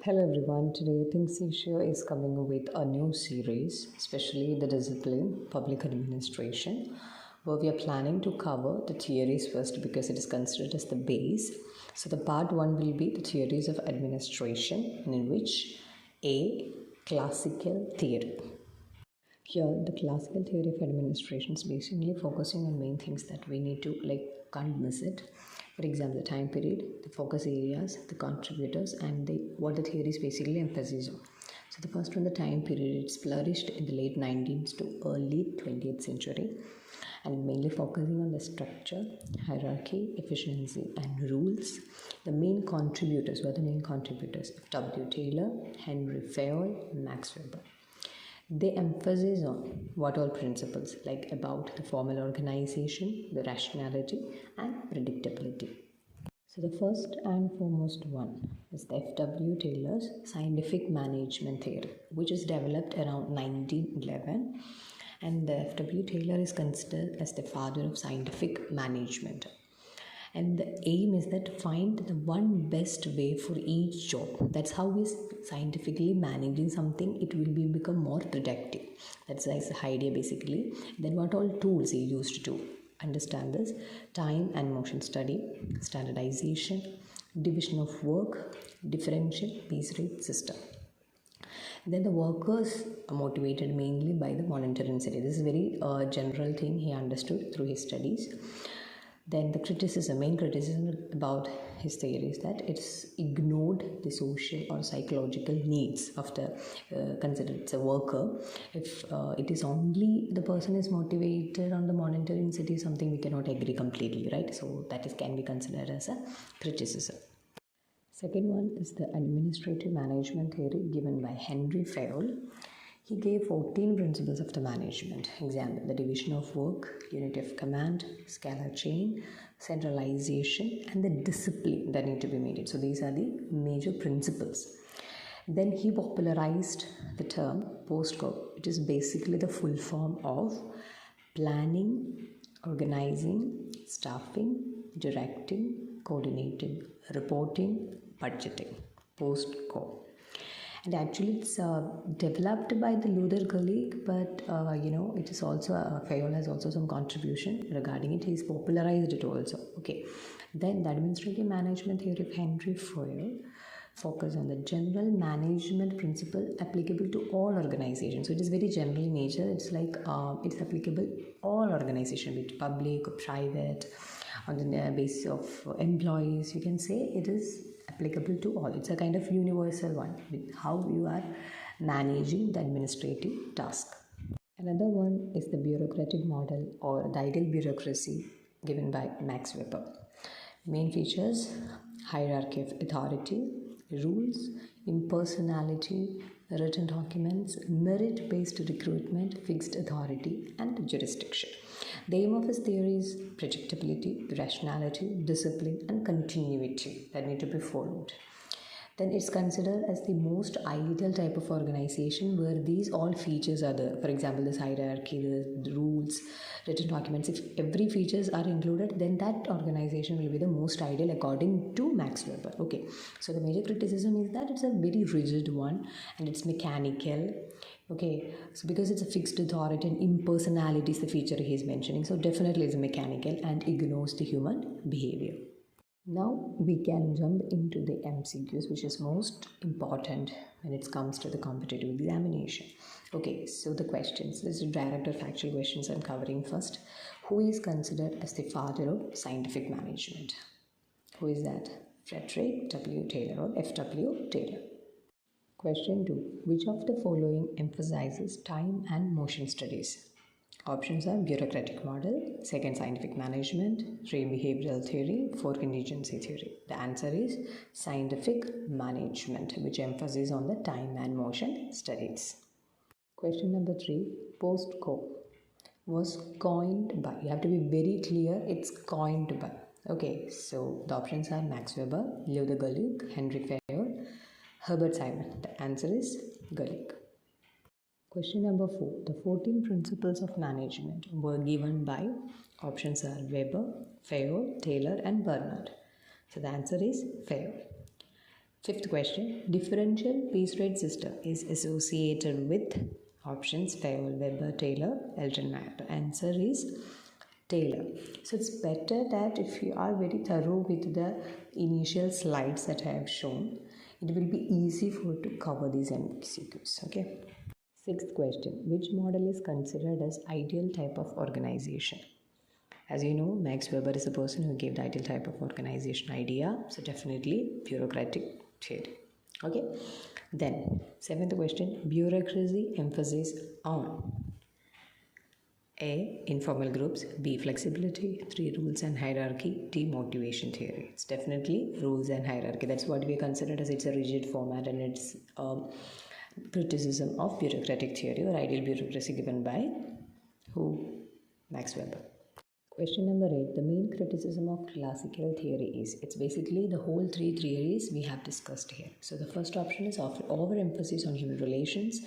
Hello everyone, today Think Asia is coming with a new series, especially the discipline Public Administration, where we are planning to cover the theories first because it is considered as the base. So the part 1 will be the theories of administration, in which A. Classical theory. Here, the classical theory of administration is basically focusing on main things that we need to can't miss it. For example, the time period, the focus areas, the contributors, and what the theory is basically emphasizes on. So the first one, the time period, it's flourished in the late 19th to early 20th century, and mainly focusing on the structure, hierarchy, efficiency, and rules. The main contributors were the main contributors: W. Taylor, Henry Fayol, Max Weber. They emphasize on what all principles, like about the formal organization, the rationality, and predictability. So the first and foremost one is the F.W. Taylor's scientific management theory, which is developed around 1911, and the F.W. Taylor is considered as the father of scientific management. And the aim is that find the one best way for each job. That's how we scientifically managing something, it will become more productive. That's the idea basically. Then what all tools he used to understand this: time and motion study, standardization, division of work, differential piece rate system. Then the workers are motivated mainly by the monitoring study. This is a very general thing he understood through his studies. Then the main criticism about his theory is that it's ignored the social or psychological needs of the considered it's a worker. If it is only the person is motivated on the monitoring city, something we cannot agree completely, right? So that can be considered as a criticism. Second one is the administrative management theory given by Henry Fayol. He gave 14 principles of the management. Example: the division of work, unity of command, scalar chain, centralization, and the discipline that need to be made. So these are the major principles. Then he popularized the term POSTCO. It is basically the full form of planning, organizing, staffing, directing, coordinating, reporting, budgeting. POSTCO. And actually it's developed by the Luther colleague, but it is also Fayol has also some contribution regarding it. He's popularized it also. Okay, then the administrative management theory of Henry Fayol focus on the general management principle applicable to all organizations. So it is very general in nature. It's like it's applicable all organizations, be it public or private, on the basis of employees. You can say it is applicable to all. It's a kind of universal one with how you are managing the administrative task. Another one is the bureaucratic model or the ideal bureaucracy given by Max Weber. Main features: hierarchy of authority, rules, impersonality, written documents, merit-based recruitment, fixed authority, and jurisdiction. The aim of his theory is predictability, rationality, discipline, and continuity that need to be followed. Then it's considered as the most ideal type of organization where these all features are there. For example, this hierarchy, the rules, written documents. If every features are included, then that organization will be the most ideal according to Max Weber. Okay, so the major criticism is that it's a very rigid one and it's mechanical. Okay, so because it's a fixed authority and impersonality is the feature he is mentioning, so definitely it's mechanical and ignores the human behavior. Now we can jump into the MCQs, which is most important when it comes to the competitive examination. Okay, so the questions. This is direct or factual questions I'm covering first. Who is considered as the father of scientific management? Who is that? Frederick W. Taylor or F.W. Taylor. Question 2. Which of the following emphasizes time and motion studies? Options are bureaucratic model, 2nd scientific management, 3 behavioral theory, 4 contingency theory. The answer is scientific management, which emphasizes on the time and motion studies. Question number 3. POSTCO was coined by, you have to be very clear, it's coined by. Okay, so the options are Max Weber, Luther Gulick, Henry Fayol, Herbert Simon. The answer is Gulick. Question number 4. The 14 principles of management were given by, options are Weber, Fayol, Taylor, and Bernard. So the answer is Fayol. Fifth question, differential piece rate system is associated with options Fayol, Weber, Taylor, Elton Mayer. The answer is Taylor. So it's better that if you are very thorough with the initial slides that I have shown, it will be easy for you to cover these MCQs. Okay. Sixth question, which model is considered as ideal type of organization? As you know, Max Weber is the person who gave the ideal type of organization idea. So definitely bureaucratic theory. Okay. Then seventh question, bureaucracy emphasis on A, informal groups, B, flexibility, 3, rules and hierarchy, D, motivation theory. It's definitely rules and hierarchy. That's what we consider as it's a rigid format, and it's criticism of bureaucratic theory or ideal bureaucracy given by who? Max Weber. Question number 8. The main criticism of classical theory is, it's basically the whole three theories we have discussed here. So the first option is overemphasis on human relations,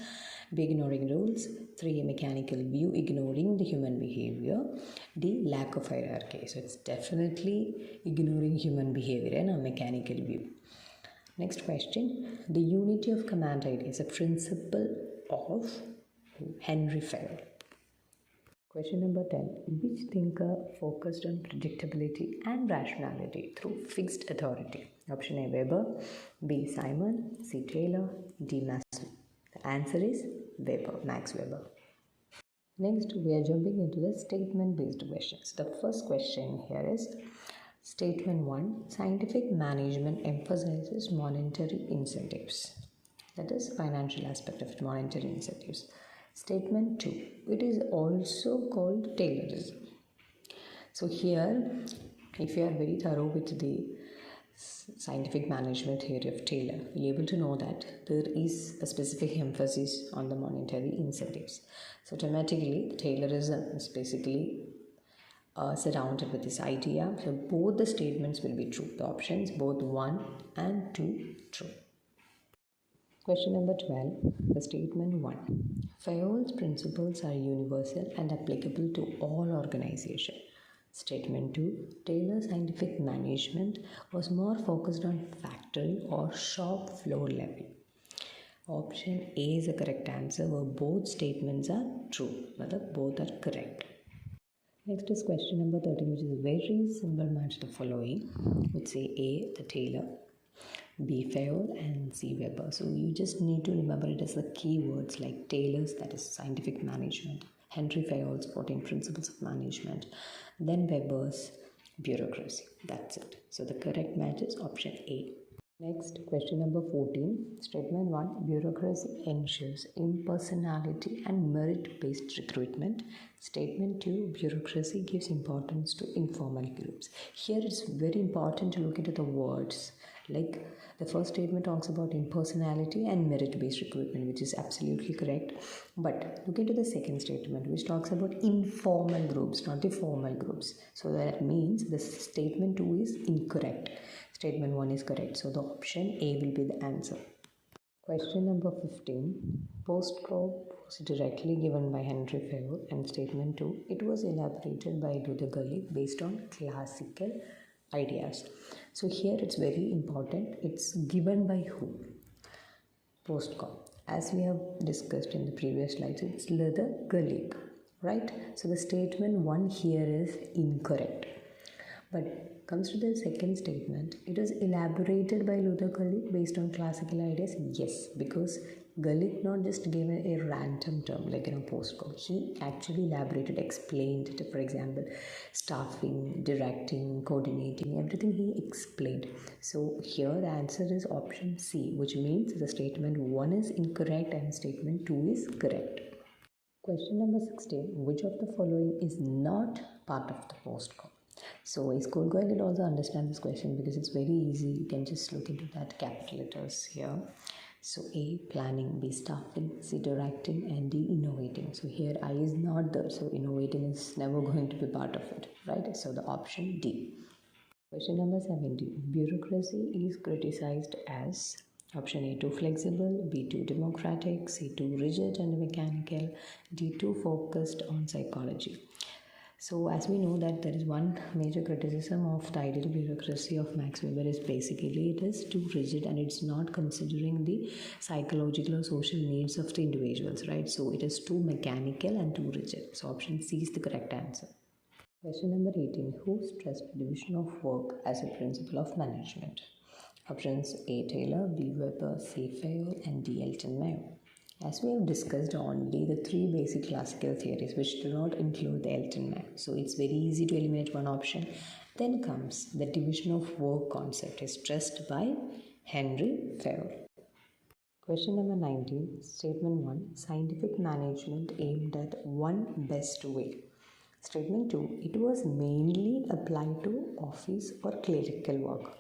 B, ignoring rules, 3, a mechanical view, ignoring the human behavior, D, lack of hierarchy. So it's definitely ignoring human behavior and a mechanical view. Next question, the unity of command idea is a principle of Henry Fayol. Question number 10. Which thinker focused on predictability and rationality through fixed authority? Option A, Weber, B, Simon, C, Taylor, D, Maslow's. The answer is Weber, Max Weber. Next, we are jumping into the statement-based questions. The first question here is Statement 1. Scientific management emphasizes monetary incentives. That is financial aspect of monetary incentives. Statement 2. It is also called Taylorism. So here, if you are very thorough with the scientific management theory of Taylor, you'll be able to know that there is a specific emphasis on the monetary incentives. So automatically, Taylorism is basically surrounded with this idea. So both the statements will be true. The options both 1 and 2 true. Question number 12, the statement 1. Fayol's principles are universal and applicable to all organizations. Statement 2. Taylor's scientific management was more focused on factory or shop floor level. Option A is the correct answer, where both statements are true, but both are correct. Next is question number 13, which is very simple match the following. Would say A, the Taylor, B, Fayol, and C, Weber. So you just need to remember it as the keywords like Taylor's, that is scientific management, Henry Fayol's 14 principles of management, then Weber's bureaucracy. That's it. So the correct match is option A. Next, question number 14. Statement 1. Bureaucracy ensures impersonality and merit-based recruitment. Statement 2. Bureaucracy gives importance to informal groups. Here it's very important to look into the words. Like the first statement talks about impersonality and merit-based recruitment, which is absolutely correct. But look into the second statement, which talks about informal groups, not the formal groups. So that means the statement 2 is incorrect. Statement 1 is correct. So the option A will be the answer. Question number 15. Postcode was directly given by Henry Fayol, and statement 2, it was elaborated by Luther Gulick based on classical ideas. So here it's very important. It's given by who? Postcode. As we have discussed in the previous slides, it's Luther Gulick, right? So the statement 1 here is incorrect. But comes to the second statement, it was elaborated by Luther Gulick based on classical ideas. Yes, because Gulick not just gave a random term like postcode. He actually elaborated, explained it. For example, staffing, directing, coordinating, everything he explained. So here the answer is option C, which means the statement 1 is incorrect and statement 2 is correct. Question number 16. Which of the following is not part of the postcode? So a schoolgirl will also understand this question because it's very easy. You can just look into that capital letters here. So A, planning, B, staffing, C, directing, and D, innovating. So here I is not there, so innovating is never going to be part of it, right? So the option D. Question number 17. Bureaucracy is criticized as option A, too flexible, B, too democratic, C, too rigid and mechanical, D, too focused on psychology. So, as we know that there is one major criticism of the ideal bureaucracy of Max Weber is basically it is too rigid and it's not considering the psychological or social needs of the individuals, right? So, it is too mechanical and too rigid. So, option C is the correct answer. Question number 18. Who stressed division of work as a principle of management? Options A. Taylor, B. Weber, C. Fayol, and D. Elton Mayo. As we have discussed only the three basic classical theories which do not include the Elton Mayo. So it's very easy to eliminate one option. Then comes the division of work concept is stressed by Henry Fayol. Question number 19. Statement 1. Scientific management aimed at one best way. Statement 2. It was mainly applied to office or clerical work.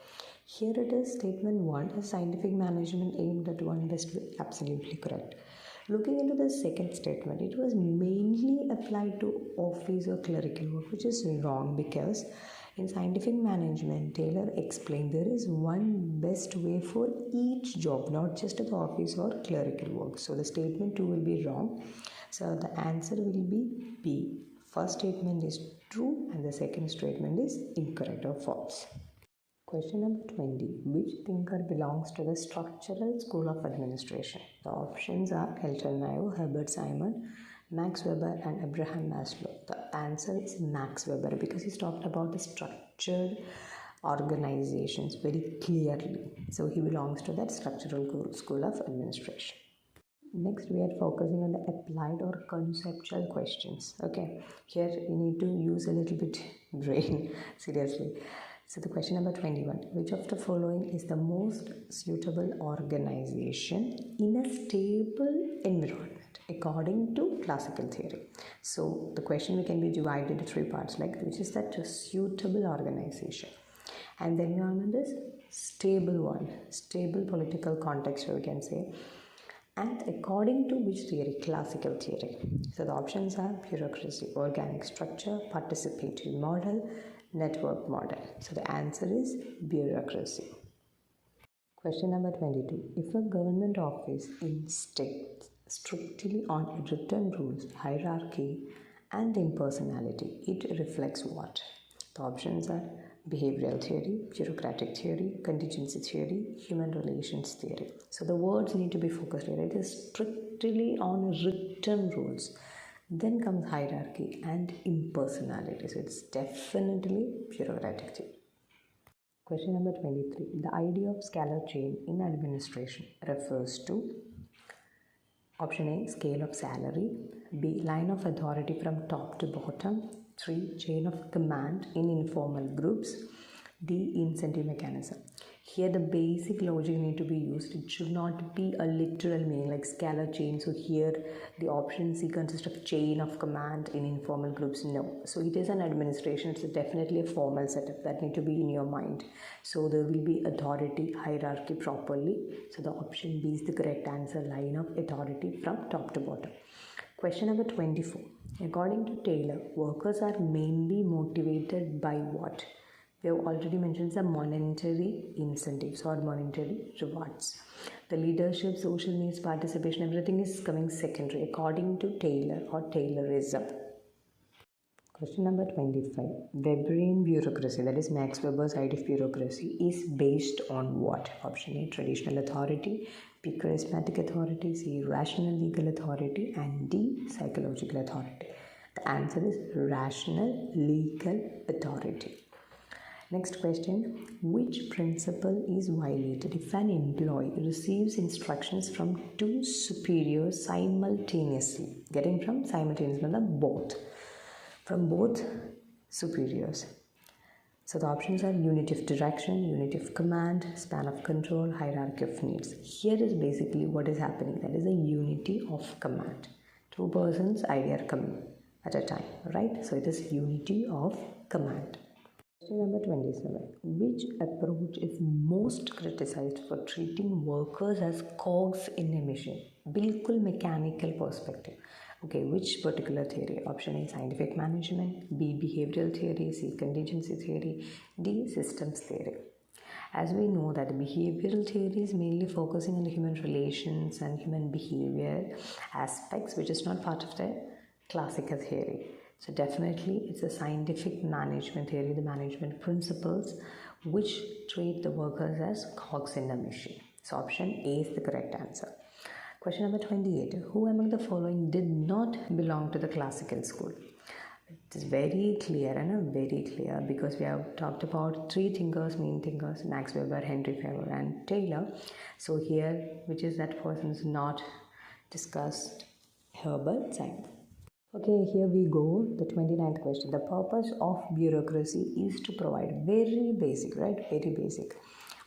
Here it is statement 1, a scientific management aimed at one best way. Absolutely correct. Looking into the second statement, it was mainly applied to office or clerical work, which is wrong because in scientific management, Taylor explained there is one best way for each job, not just the office or clerical work. So the statement 2 will be wrong. So the answer will be B. First statement is true and the second statement is incorrect or false. Question number 20. Which thinker belongs to the structural school of administration? The options are Elton Mayo, Herbert Simon, Max Weber and Abraham Maslow. The answer is Max Weber because he's talked about the structured organizations very clearly. So he belongs to that structural school of administration. Next, we are focusing on the applied or conceptual questions. Okay, here you need to use a little bit brain, seriously. So the question number 21, which of the following is the most suitable organization in a stable environment according to classical theory? So the question we can be divided into three parts, like which is that suitable organization, and the environment is stable one, stable political context, we can say, and according to which theory? Classical theory. So the options are bureaucracy, organic structure, participative model, network model. So the answer is bureaucracy. Question number 22. If a government office insists strictly on written rules, hierarchy, and impersonality, it reflects what? The options are behavioral theory, bureaucratic theory, contingency theory, human relations theory. So the words need to be focused here. It is strictly on written rules. Then comes hierarchy and impersonality. So it's definitely bureaucratic theory. Question number 23. The idea of scalar chain in administration refers to option A, scale of salary, B, line of authority from top to bottom, 3, chain of command in informal groups, D, incentive mechanism. Here the basic logic need to be used. It should not be a literal meaning like scalar chain. So here the option C consists of chain of command in informal groups. No. So it is an administration. It's definitely a formal setup that need to be in your mind. So there will be authority, hierarchy properly. So the option B is the correct answer, line of authority from top to bottom. Question number 24. According to Taylor, workers are mainly motivated by what? We have already mentioned some monetary incentives or monetary rewards. The leadership, social needs, participation, everything is coming secondary according to Taylor or Taylorism. Question number 25. Weberian bureaucracy, that is Max Weber's idea of bureaucracy, is based on what? Option A, traditional authority, B, charismatic authority, C, rational legal authority, and D, psychological authority. The answer is rational legal authority. Next question, which principle is violated if an employee receives instructions from two superiors simultaneously? Getting from simultaneously, both. From both superiors. So the options are unity of direction, unity of command, span of control, hierarchy of needs. Here is basically what is happening. That is a unity of command. Two persons' idea are coming at a time, right? So it is unity of command. Question number 27. Which approach is most criticized for treating workers as cogs in a machine? Bilkul mechanical perspective. Okay, which particular theory? Option A, scientific management, B, behavioral theory, C, contingency theory, D, systems theory. As we know that behavioral theory is mainly focusing on the human relations and human behavior aspects, which is not part of the classical theory. So definitely it's a scientific management theory, the management principles which treat the workers as cogs in a machine. So option A is the correct answer. Question number 28. Who among the following did not belong to the classical school? It is very clear and very clear because we have talked about three thinkers, main thinkers: Max Weber, Henry Faber, and Taylor. So here, which is that person is not discussed? Herbert Simon. Okay, here we go. The 29th question. The purpose of bureaucracy is to provide very basic, right? Very basic.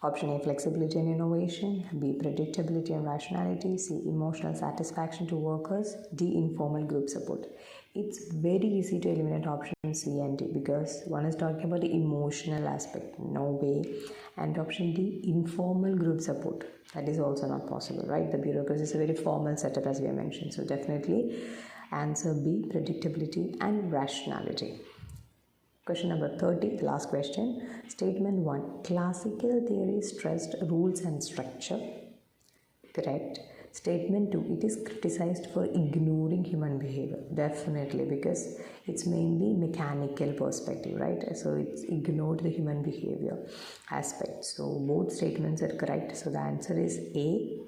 Option A, flexibility and innovation. B, predictability and rationality. C, emotional satisfaction to workers. D, informal group support. It's very easy to eliminate option C and D because one is talking about the emotional aspect. No way. And option D, informal group support. That is also not possible, right? The bureaucracy is a very formal setup as we have mentioned. So definitely answer B, predictability and rationality. Question number 30, the last question. Statement 1. Classical theory stressed rules and structure. Correct. Statement 2. It is criticized for ignoring human behavior. Definitely, because it's mainly mechanical perspective, right? So it's ignored the human behavior aspect. So both statements are correct. So the answer is A,